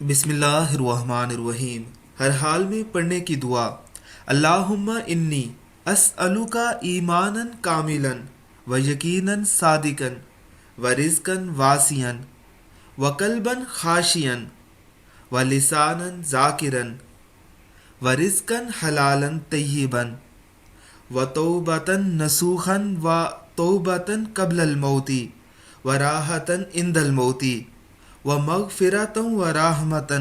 بسم اللہ الرحمن الرحیم۔ ہر حال میں پڑھنے کی دعا۔ اللہم انی اسألک ایمانا کاملا و یقینا صادقا و رزقا واسعا و قلبا خاشعا و لسانا ذاکرا و رزقا حلالا طیبا و توبة نصوحا و توبة قبل الموت و راحة عند الموت و مغفرة و رحمة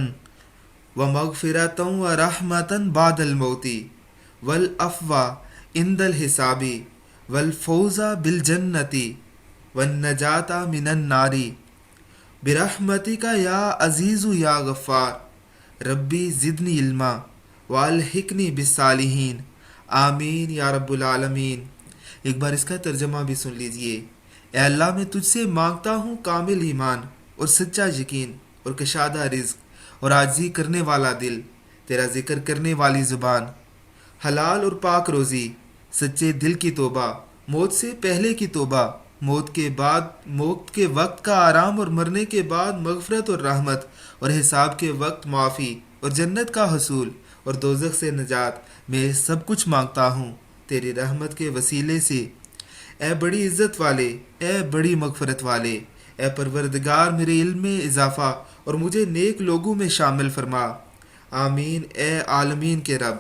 و مغفرة و رحمة بعد الموت والعفو عند الحساب والفوز بالجنة والنجاة من النار برحمتك یا عزیز یا غفار ربی زدنی علما والحقنی بالصالحین آمین یا رب العالمین۔ ایک بار اس کا ترجمہ بھی سن لیجئے۔ اے اللہ، میں تجھ سے مانگتا ہوں کامل ایمان اور سچا یقین اور کشادہ رزق اور عاجزی کرنے والا دل، تیرا ذکر کرنے والی زبان، حلال اور پاک روزی، سچے دل کی توبہ، موت سے پہلے کی توبہ، موت کے بعد، موت کے وقت کا آرام اور مرنے کے بعد مغفرت اور رحمت، اور حساب کے وقت معافی اور جنت کا حصول اور دوزخ سے نجات۔ میں سب کچھ مانگتا ہوں تیری رحمت کے وسیلے سے، اے بڑی عزت والے، اے بڑی مغفرت والے۔ اے پروردگار، میرے علم میں اضافہ اور مجھے نیک لوگوں میں شامل فرما۔ آمین اے عالمین کے رب۔